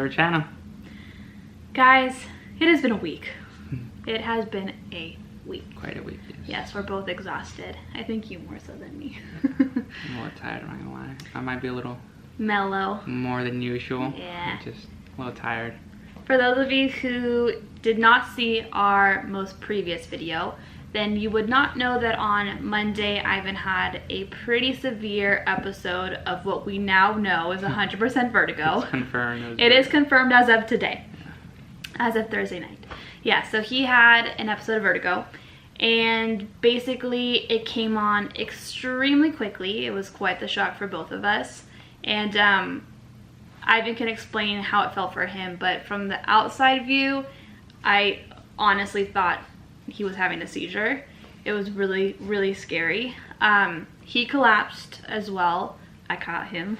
our channel. Guys, it has been a week. It has been a week. Quite a week, yes. Yes, we're both exhausted. I think you more so than me. I'm a little tired, I'm not gonna lie. I might be a little mellow. More than usual. Yeah. I'm just a little tired. For those of you who did not see our most previous video, then you would not know that on Monday Ivan had a pretty severe episode of what we now know is 100% vertigo. It's confirmed. It is confirmed as of today. As of Thursday night. Yeah, so he had an episode of vertigo, and basically it came on extremely quickly. It was quite the shock for both of us, and Ivan can explain how it felt for him, but from the outside view, I honestly thought he was having a seizure. It was really, really scary. He collapsed as well. I caught him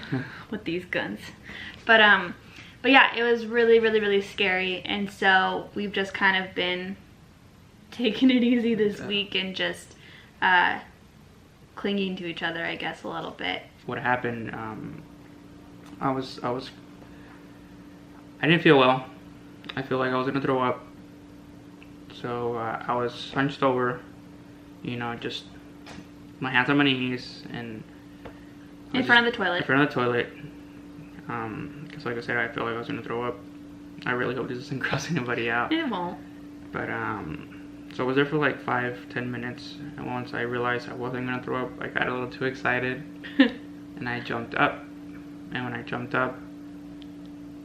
with these guns. But yeah, it was really, really, really scary. And so we've just kind of been taking it easy this week and just clinging to each other, I guess, a little bit. What happened, I didn't feel well. I feel like I was gonna throw up. So I was hunched over, you know, just my hands on my knees and in front of the toilet. In front of the toilet. Because like I said, I feel like I was gonna throw up. I really hope this doesn't cross anybody out. It won't. But so I was there for like 5-10 minutes, and once I realized I wasn't gonna throw up, I got a little too excited, and I jumped up. And when I jumped up,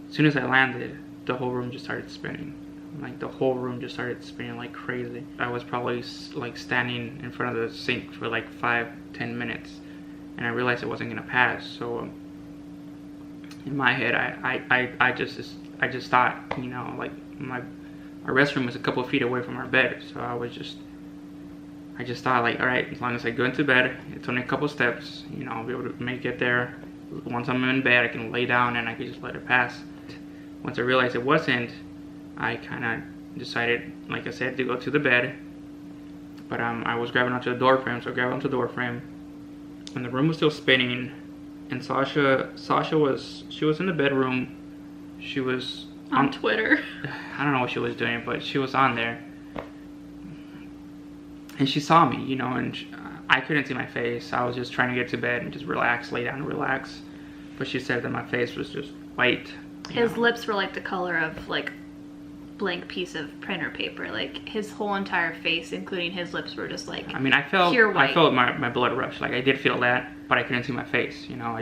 as soon as I landed, the whole room just started spinning. Like the whole room just started spinning like crazy. I was probably like standing in front of the sink for like 5-10 minutes, and I realized it wasn't gonna pass. So in my head, I just thought, you know, like our restroom was a couple of feet away from our bed. So I just thought like, all right, as long as I go into bed, it's only a couple steps, you know, I'll be able to make it there. Once I'm in bed, I can lay down and I can just let it pass. Once I realized it wasn't, I kind of decided, like I said, to go to the bed. But I was grabbing onto the door frame, so I grabbed onto the door frame, and the room was still spinning. And Sasha was in the bedroom. She was on Twitter. I don't know what she was doing, but she was on there. And she saw me, you know, and I couldn't see my face. I was just trying to get to bed and just relax, lay down and relax. But she said that my face was just white. His lips were like the color of like blank piece of printer paper. Like his whole entire face, including his lips, were just like, I mean, I felt my blood rush. Like I did feel that, but I couldn't see my face. You know,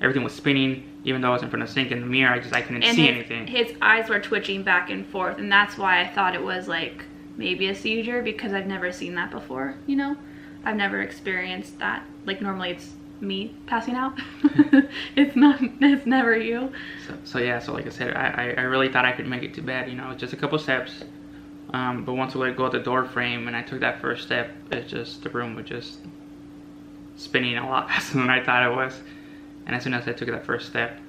everything was spinning. Even though I was in front of the sink in the mirror, I couldn't see anything. His eyes were twitching back and forth, and that's why I thought it was like maybe a seizure, because I've never seen that before. You know, I've never experienced that. Like normally it's me passing out. It's never you. So yeah, so like I said, I really thought I could make it to bed, you know, just a couple steps. But once I let go of the door frame and I took that first step, the room was just spinning a lot faster than I thought it was. And as soon as I took that first step,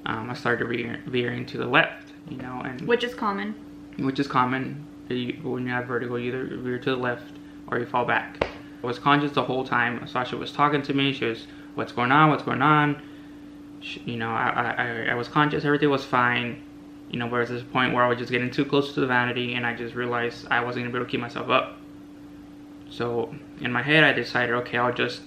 I started veering to the left, you know, and which is common. When you have vertigo, you either veer to the left or you fall back. I was conscious the whole time. Sasha was talking to me. She was, what's going on? You know, I was conscious. Everything was fine. You know, whereas there's a point where I was just getting too close to the vanity and I just realized I wasn't going to be able to keep myself up. So in my head, I decided, okay, I'll just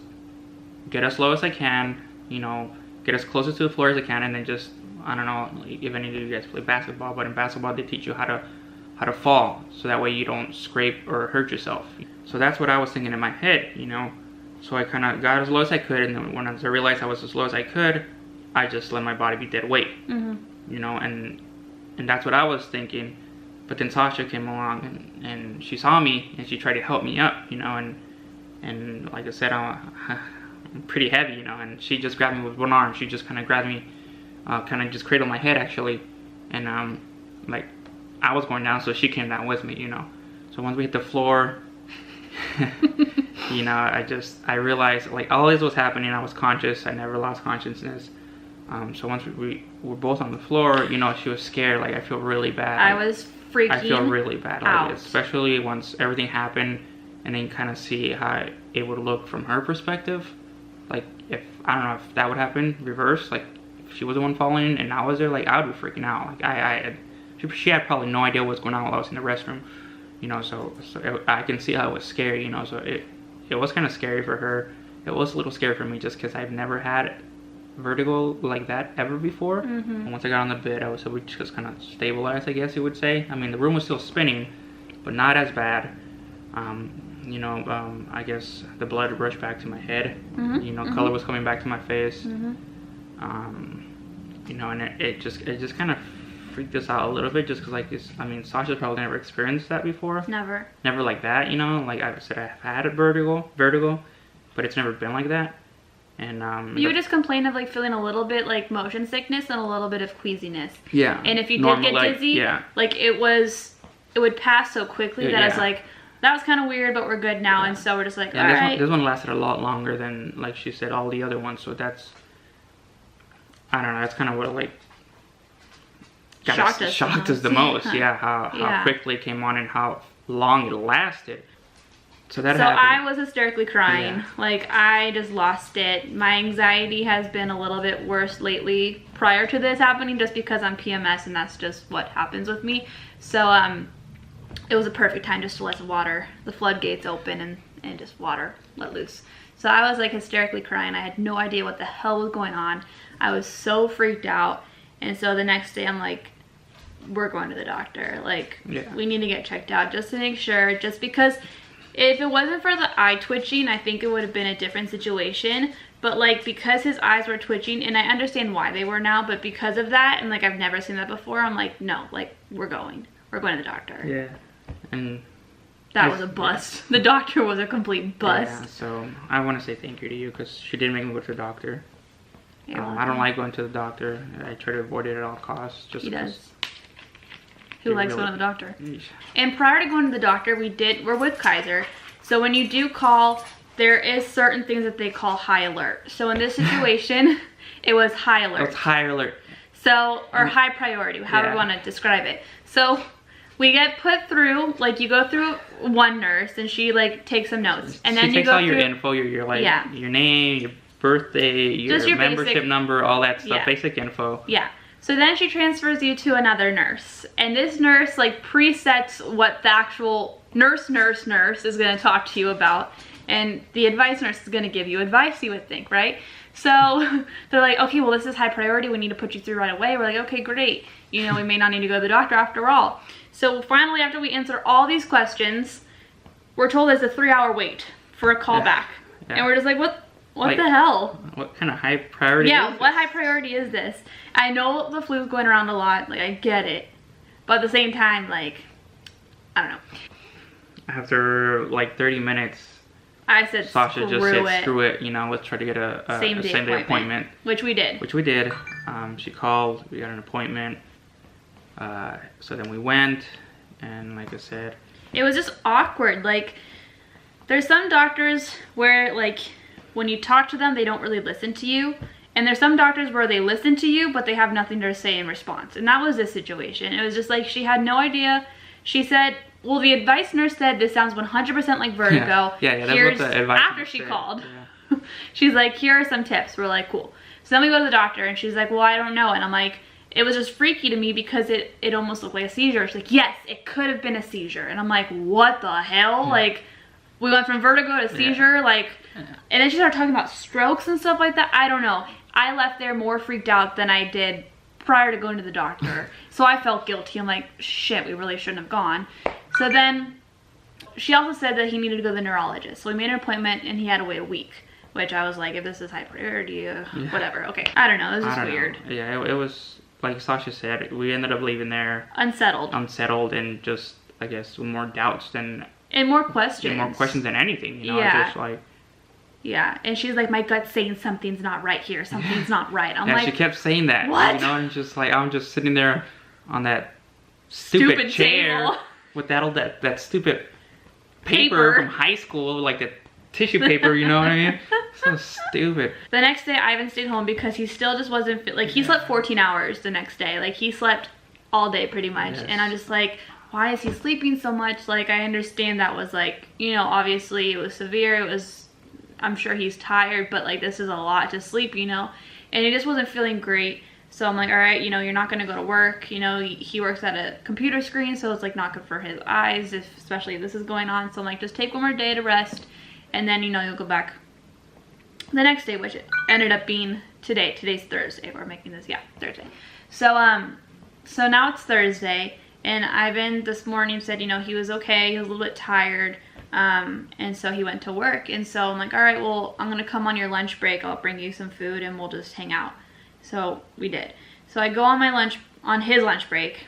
get as low as I can, you know, get as close to the floor as I can, and then just, I don't know if any of you guys play basketball, but in basketball they teach you how to fall, so that way you don't scrape or hurt yourself. So that's what I was thinking in my head, you know. So I kind of got as low as I could, and then when I realized I was as low as I could, I just let my body be dead weight, you know, and that's what I was thinking. But then Sasha came along and she saw me and she tried to help me up, you know, and like I said, I'm pretty heavy, you know, and she just grabbed me with one arm. She just kind of grabbed me, kind of just cradled my head actually, and like I was going down, so she came down with me, you know. So once we hit the floor, you know, I realized like all this was happening. I was conscious. I never lost consciousness. So once we were both on the floor, you know, she was scared. Like I feel really bad. I was freaking I feel really bad, out. Like, especially once everything happened, and then kind of see how it would look from her perspective. Like if I don't know if that would happen reverse, like she was the one falling and I was there, like, I would be freaking out. Like, she had probably no idea what's going on while I was in the restroom, you know, so I can see how it was scary, you know, so it was kind of scary for her. It was a little scary for me just because I've never had vertigo like that ever before. And once I got on the bed, I was able to just kind of stabilize, I guess you would say. I mean, the room was still spinning, but not as bad. You know, I guess the blood rushed back to my head. You know, color was coming back to my face. You know, and it just kind of freaked us out a little bit, just because, like, I mean, Sasha's probably never experienced that before. Never like that, you know. Like I said, I've had a vertigo, but it's never been like that. And you would just complain of like feeling a little bit like motion sickness and a little bit of queasiness. Yeah. And if you did get dizzy, like it would pass so quickly that it's like, that was kind of weird, but we're good now. And so we're just like, all right. This one lasted a lot longer than, like she said, all the other ones. So that's, I don't know, that's kind of what like shocked us the most. Yeah, how quickly it came on and how long it lasted. So happened. I was hysterically crying. Like, I just lost it. My anxiety has been a little bit worse lately prior to this happening, just because I'm PMS and that's just what happens with me. So it was a perfect time just to let the floodgates open and just water let loose. So I was like hysterically crying. I had no idea what the hell was going on. I was so freaked out. And so the next day I'm like, we're going to the doctor. Like, we need to get checked out just to make sure, just because if it wasn't for the eye twitching, I think it would have been a different situation. But like, because his eyes were twitching, and I understand why they were now, but because of that, and like I've never seen that before, I'm like, no, like we're going to the doctor. Yeah. And that was a bust. The doctor was a complete bust. Yeah, so I want to say thank you to you, because she did make me go to the doctor. Yeah, I don't like going to the doctor. I try to avoid it at all costs. Just he does. Who likes going to the doctor? And prior to going to the doctor, we're with Kaiser. So when you do call, there is certain things that they call high alert. So in this situation, it was high alert. It was high alert. So, or high priority, however you want to describe it. So we get put through, like you go through one nurse and she like takes some notes. And then she takes all your info, your like your name, your birthday, your membership basic number, all that stuff, basic info. Yeah. So then she transfers you to another nurse, and this nurse like presets what the actual nurse is going to talk to you about, and the advice nurse is going to give you advice, you would think, right? So they're like, okay, well, this is high priority, we need to put you through right away. We're like, okay, great, you know, we may not need to go to the doctor after all. So finally, after we answer all these questions, we're told there's a 3-hour wait for a call back. And we're just like, what like, the hell? What kind of high priority is this? What high priority is this? I know the flu's going around a lot, like I get it. But at the same time, like, I don't know. After like 30 minutes, I said Sasha just said screw it, you know, let's try to get a same day appointment. Which we did. She called, we got an appointment. So then we went, and like I said, it was just awkward. Like, there's some doctors where like when you talk to them, they don't really listen to you. And there's some doctors where they listen to you, but they have nothing to say in response. And that was this situation. It was just like, she had no idea. She said, well, the advice nurse said this sounds 100% like vertigo. Yeah, that's what the advice after she called. Yeah. She's like, here are some tips. We're like, cool. So then we go to the doctor, and she's like, well, I don't know. And I'm like, it was just freaky to me because it almost looked like a seizure. She's like, yes, it could have been a seizure. And I'm like, what the hell? Like, we went from vertigo to seizure, like, and then she started talking about strokes and stuff like that. I don't know. I left there more freaked out than I did prior to going to the doctor. So I felt guilty. I'm like, shit, we really shouldn't have gone. So then she also said that he needed to go to the neurologist. So we made an appointment, and he had to wait a week, which I was like, if this is high priority, whatever. Okay, I don't know. This is weird. Yeah, it was, like Sasha said, we ended up leaving there unsettled and just, I guess, with more doubts than... And more questions. And more questions than anything, you know, just like... Yeah, and she's like, my gut's saying something's not right here. Something's not right. I'm like, she kept saying that. What? You know, and just like, I'm just sitting there on that stupid chair table. With that stupid paper from high school, like the tissue paper, you know what I mean? So stupid. The next day, Ivan stayed home because he still just wasn't fit. Like, he slept 14 hours the next day. Like, he slept all day pretty much. Yes. And I'm just like, why is he sleeping so much? Like, I understand that was like, you know, obviously it was severe. It was... I'm sure he's tired, but like this is a lot to sleep, you know. and he just wasn't feeling great. So I'm like, all right, you know, you're not going to go to work. You know, he works at a computer screen, so it's like not good for his eyes, especially if this is going on. So I'm like, just take one more day to rest, and then, you know, you'll go back the next day, which ended up being today. Today's Thursday. We're making this, yeah, Thursday. So so now it's Thursday, and Ivan this morning said, you know, he was okay. He was a little bit tired, and so he went to work. And so I'm like, all right, well, I'm gonna come on your lunch break. I'll bring you some food, and we'll just hang out. So we did. So I go on his lunch break,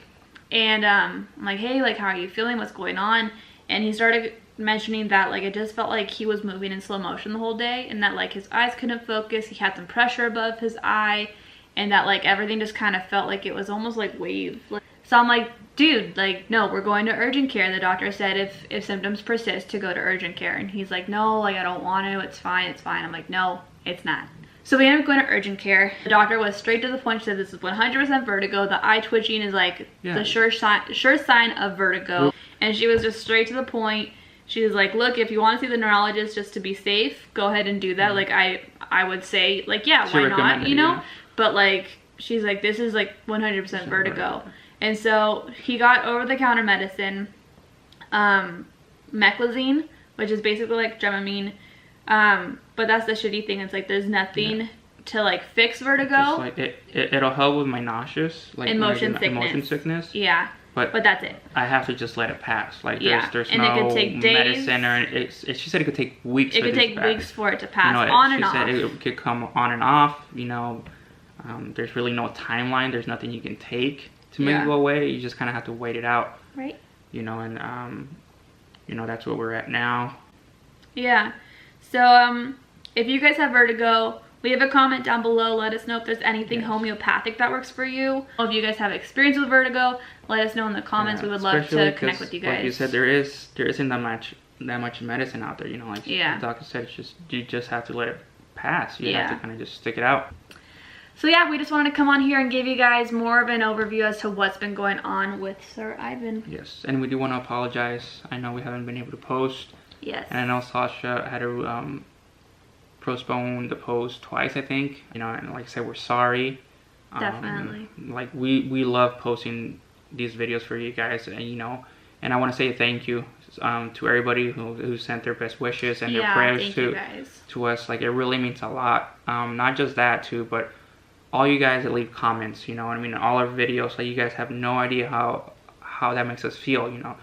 and I'm like, hey, like, how are you feeling? What's going on? And he started mentioning that, like, it just felt like he was moving in slow motion the whole day, and that, like, his eyes couldn't focus. He had some pressure above his eye, and that, like, everything just kind of felt like it was almost like wave. So I'm like, dude, like, no, we're going to urgent care. The doctor said if symptoms persist to go to urgent care. And he's like, no, like, I don't want to. It's fine. It's fine. I'm like, no, it's not. So we ended up going to urgent care. The doctor was straight to the point. She said, this is 100% vertigo. The eye twitching is like the sure sign of vertigo. And she was just straight to the point. She was like, look, if you want to see the neurologist just to be safe, go ahead and do that. Like, I would say, like, yeah, why not, you know? But, like, she's like, this is, like, 100% vertigo. And so he got over-the-counter medicine, meclizine, which is basically like Dramamine. But that's the shitty thing. It's like there's nothing to, like, fix vertigo. Like it'll help with my nauseous, like, and motion sickness. Yeah. But that's it. I have to just let it pass. Like, there's and no it could take days. medicine, or she said it could take weeks. It could take weeks for it to pass, you know, on and off. She said it could come on and off. You know, there's really no timeline. There's nothing you can take to make it go away. You just kind of have to wait it out. Right. You know, and you know, that's where we're at now. Yeah. So if you guys have vertigo, leave a comment down below. Let us know if there's anything homeopathic that works for you. If you guys have experience with vertigo, let us know in the comments. We would love to connect with you guys. Like you said, there isn't that much medicine out there. You know, like the doctor said, you just have to let it pass. You have to kind of just stick it out. So yeah, we just wanted to come on here and give you guys more of an overview as to what's been going on with Sir Ivan. Yes, and we do want to apologize. I know we haven't been able to post. Yes. And I know Sasha had to postpone the post twice, I think. You know, and like I said, we're sorry. Definitely. Like, we love posting these videos for you guys, and you know, and I want to say thank you to everybody who sent their best wishes and their prayers to us. Like, it really means a lot. Not just that too, but all you guys that leave comments, you know what I mean, all our videos, like, you guys have no idea how that makes us feel, you know.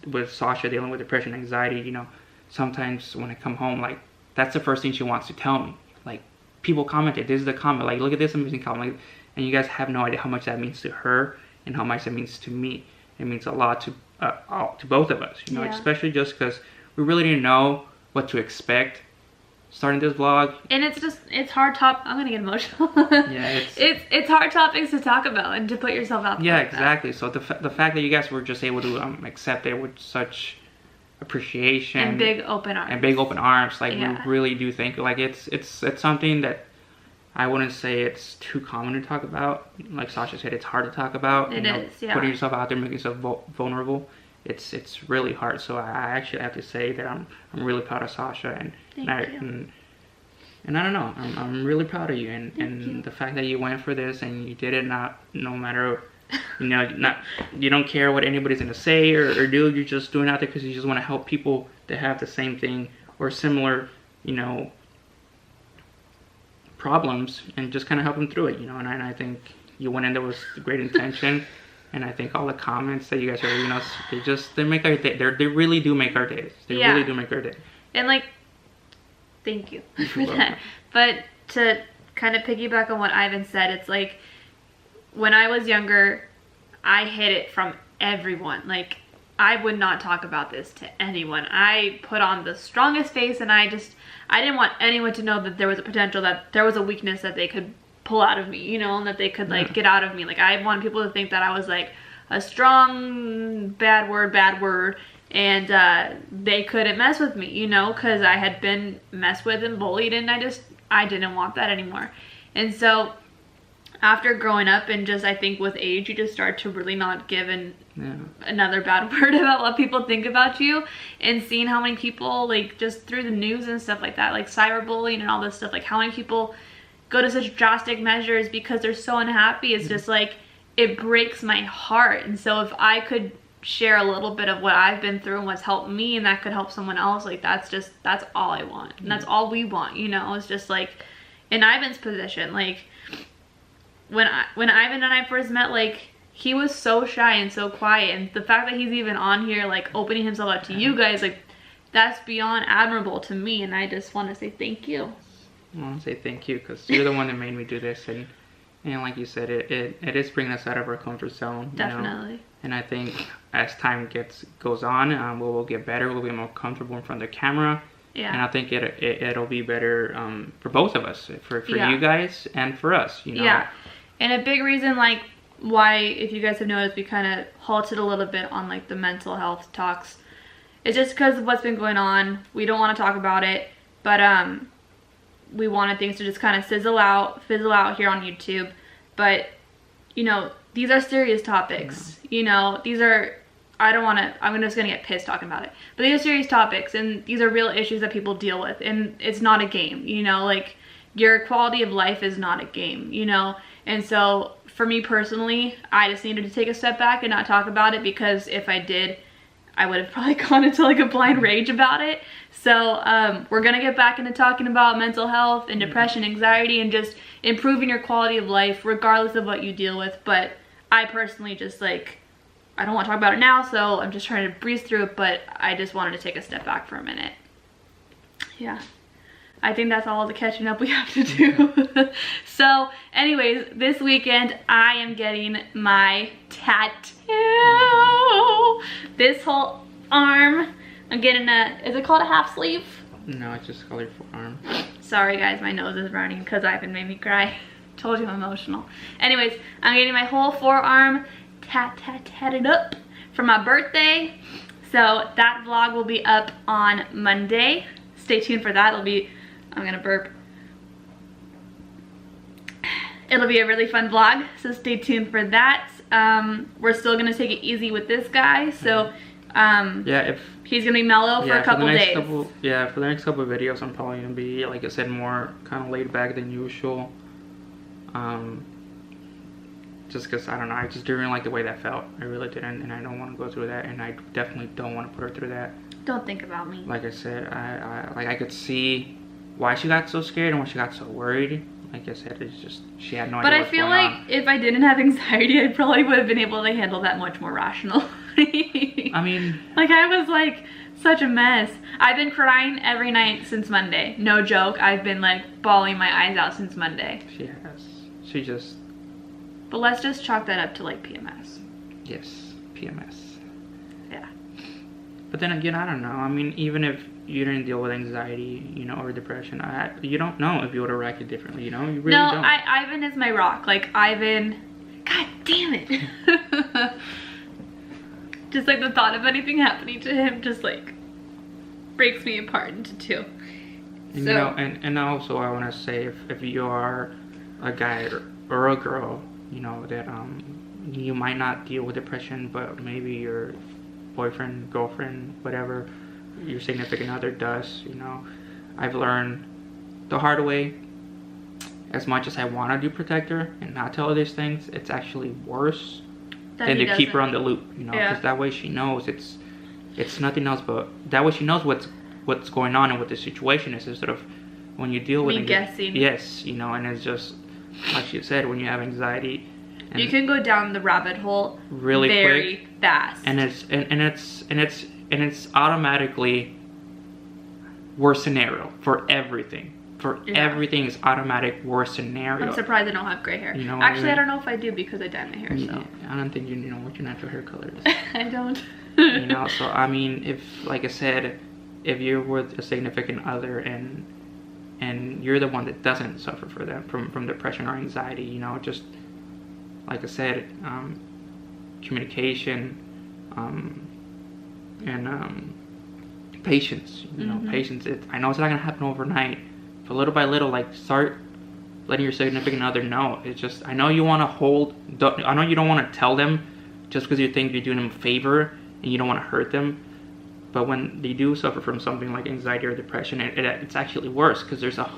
With Sasha dealing with depression, anxiety, you know, sometimes when I come home, like, that's the first thing she wants to tell me. Like, people commented, this is the comment, like, look at this amazing comment, like, and you guys have no idea how much that means to her and how much that means to me. It means a lot to both of us, you know, especially just because we really didn't know what to expect starting this vlog. And it's hard I'm gonna get emotional. Yeah, it's hard topics to talk about and to put yourself out there. Yeah, exactly. So the fact that you guys were just able to accept it with such appreciation and big open arms, like, we really do thank you. Like, it's something that I wouldn't say it's too common to talk about. Like Sasha said, it's hard to talk about. It is, putting yourself out there, making yourself vulnerable. It's really hard. So I actually have to say that I'm really proud of Sasha, and I don't know, I'm really proud of you, and the fact that you went for this and you did it, no matter, you know, you don't care what anybody's gonna say or do. You're just doing it out there because you just want to help people that have the same thing or similar, you know, problems, and just kind of help them through it, you know. And I think you went in there with great intention. And I think all the comments that you guys are leaving us, they make our day. They really do make our days. They really do make our day. And, like, thank you for that. But to kind of piggyback on what Ivan said, it's like, when I was younger, I hid it from everyone. Like, I would not talk about this to anyone. I put on the strongest face, and I didn't want anyone to know that there was a potential, that there was a weakness that they could pull out of me, you know, and that they could, like, get out of me. Like, I wanted people to think that I was, like, a strong bad word, and they couldn't mess with me, you know, because I had been messed with and bullied, and I didn't want that anymore. And so after growing up, and just, I think with age, you just start to really not give another bad word about what people think about you, and seeing how many people, like, just through the news and stuff like that, like cyberbullying and all this stuff, like, how many people go to such drastic measures because they're so unhappy. It's just like, it breaks my heart. And so if I could share a little bit of what I've been through and what's helped me, and that could help someone else, like that's all I want. And that's all we want, you know. It's just like, in Ivan's position, like when Ivan and I first met, like he was so shy and so quiet, and the fact that he's even on here like opening himself up to you guys, like that's beyond admirable to me. And I just want to say thank you. I want to say thank you because you're the one that made me do this, and like you said, it is bringing us out of our comfort zone. Definitely. You know? And I think as time goes on, we'll get better. We'll be more comfortable in front of the camera. Yeah. And I think it'll be better for both of us, for you guys and for us. You know. Yeah. And a big reason, like, why, if you guys have noticed, we kind of halted a little bit on like the mental health talks. It's just because of what's been going on. We don't want to talk about it, but we wanted things to just kind of fizzle out here on YouTube. But you know, these are serious topics. You know, these are, I'm just gonna get pissed talking about it. But these are serious topics, and these are real issues that people deal with, and it's not a game, you know, like your quality of life is not a game, you know. And so for me personally, I just needed to take a step back and not talk about it, because if I did, I would have probably gone into like a blind rage about it. So we're gonna get back into talking about mental health and depression, anxiety, and just improving your quality of life regardless of what you deal with. But I personally just like, I don't want to talk about it now, so I'm just trying to breeze through it, but I just wanted to take a step back for a minute. Yeah. I think that's all the catching up we have to do. So anyways, this weekend I am getting my tattoo. This whole arm. I'm getting is it called a half sleeve? No, it's just called your forearm. Sorry guys, my nose is running because Ivan made me cry. Told you I'm emotional. Anyways, I'm getting my whole forearm tatted up for my birthday. So that vlog will be up on Monday. Stay tuned for that. I'm gonna burp. It'll be a really fun vlog, so stay tuned for that. We're still gonna take it easy with this guy, so yeah, if he's gonna be mellow for a couple days. For the next couple of videos, I'm probably gonna be, like I said, more kind of laid back than usual. Just because, I don't know, I just didn't like the way that felt. I really didn't, and I don't want to go through that, and I definitely don't want to put her through that. Don't think about me. Like I said, I could see why she got so scared and why she got so worried. Like I said, it's just, she had no idea But I feel like if I didn't have anxiety, I probably would have been able to handle that much more rational. I mean, like I was like such a mess. I've been crying every night since Monday. No joke. I've been like bawling my eyes out since Monday. She has. She just. But let's just chalk that up to like PMS. Yes, PMS. Yeah. But then again, I don't know. I mean, even if you didn't deal with anxiety, you know, or depression, you don't know if you would have reacted differently, you know? You really don't. No, Ivan is my rock. Like, Ivan, god damn it. Just like the thought of anything happening to him just like breaks me apart into two. And, so, you know, and also I want to say, if you are a guy or a girl, you know, that you might not deal with depression, but maybe your boyfriend, girlfriend, whatever, your significant other does, you know, I've learned the hard way, as much as I want to do protect her and not tell her these things, it's actually worse than to keep her on the loop, you know, because that way she knows it's nothing else, but that way she knows what's going on and what the situation is, instead of when you deal with it, guessing. Yes, you know, and it's just like she said, when you have anxiety, and you can go down the rabbit hole really very quick, fast, and it's automatically worst scenario for everything. Everything is automatic worst scenario. I'm surprised I don't have gray hair. You know, actually, I don't know if I do because I dye my hair. So I don't think you know what your natural hair color is. I don't. You know, so I mean, if, like I said, if you're with a significant other and you're the one that doesn't suffer from depression or anxiety, you know, just like I said, communication, and patience. You know, patience. I know it's not gonna happen overnight, but little by little, like, start letting your significant other know. It's just, I know you want to I know you don't want to tell them just because you think you're doing them a favor and you don't want to hurt them, But when they do suffer from something like anxiety or depression, it's actually worse, because there's a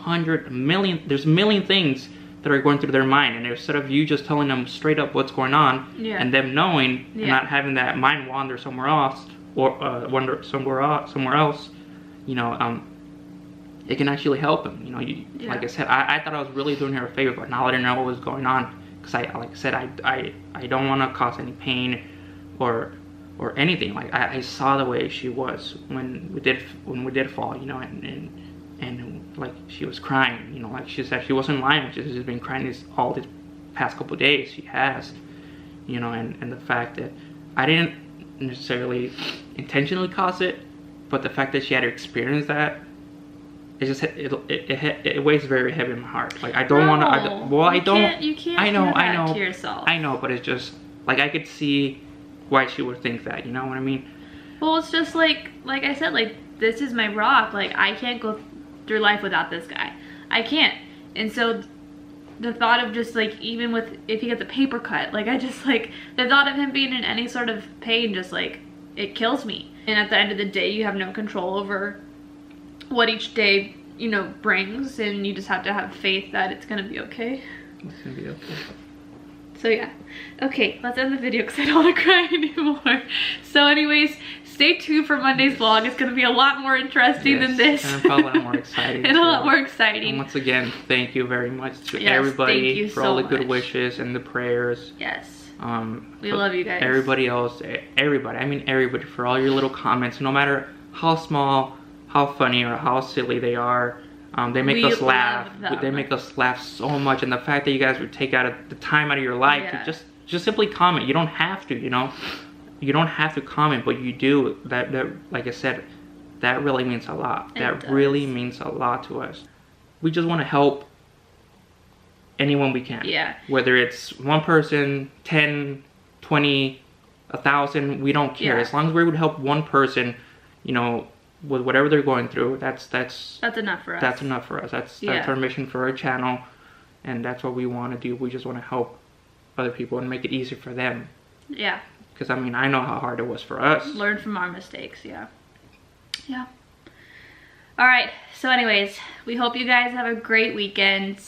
million things that are going through their mind, and instead of you just telling them straight up what's going on, and them knowing, and not having that mind wander somewhere else, or wander somewhere else, you know, it can actually help them. You know, like I said, I thought I was really doing her a favor, but now I didn't know what was going on, because like I said, I don't want to cause any pain or anything. Like I saw the way she was when we did fall, you know, and like she was crying, you know, like she said she wasn't lying, she's just been crying all these past couple of days. She has, you know, and the fact that I didn't necessarily intentionally cause it, but the fact that she had to experience that, it weighs very heavy in my heart. Like I don't want to. You can't. I know. To yourself. I know, but it's just like I could see why she would think that. You know what I mean? Well, it's just like I said, like this is my rock. Like I can't go through life without this guy. I can't. And so the thought of just like, even with if he gets a paper cut, like I just like the thought of him being in any sort of pain, just like it kills me. And at the end of the day, you have no control over what each day, you know, brings, and you just have to have faith that it's gonna be okay. It's gonna be okay. So yeah, okay, let's end the video because I don't want to cry anymore. So anyways, stay tuned for Monday's vlog. It's going to be a lot more interesting than this. And probably a lot more exciting. And a lot more exciting. And once again, thank you very much to everybody for all the good wishes and the prayers. Yes. We love you guys. Everybody else, I mean everybody, for all your little comments, no matter how small, how funny, or how silly they are. They make us laugh. They make us laugh so much, and the fact that you guys would take out the time out of your life to just simply comment. You don't have to, you know. You don't have to comment, but you do. That like I said, that really means a lot. That really means a lot to us. We just want to help anyone we can. Yeah. Whether it's one person, 10, 20, 1,000, we don't care. As long as we would help one person, you know, with whatever they're going through, that's enough for us. That's enough for us. That's our mission for our channel, and that's what we want to do. We just want to help other people and make it easier for them. Yeah. Because I mean, I know how hard it was for us. Learn from our mistakes. Yeah. All right. So anyways, we hope you guys have a great weekend.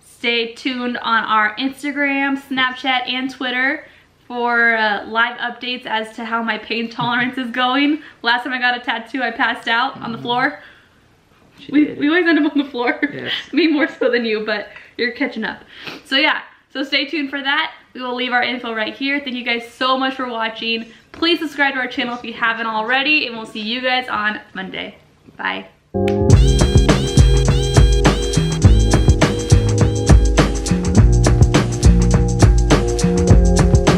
Stay tuned on our Instagram, Snapchat, and Twitter for live updates as to how my pain tolerance is going. Last time I got a tattoo, I passed out on the floor. We always end up on the floor. Yes. Me more so than you, but you're catching up. So yeah, so stay tuned for that. We will leave our info right here. Thank you guys so much for watching. Please subscribe to our channel if you haven't already, and we'll see you guys on Monday. Bye.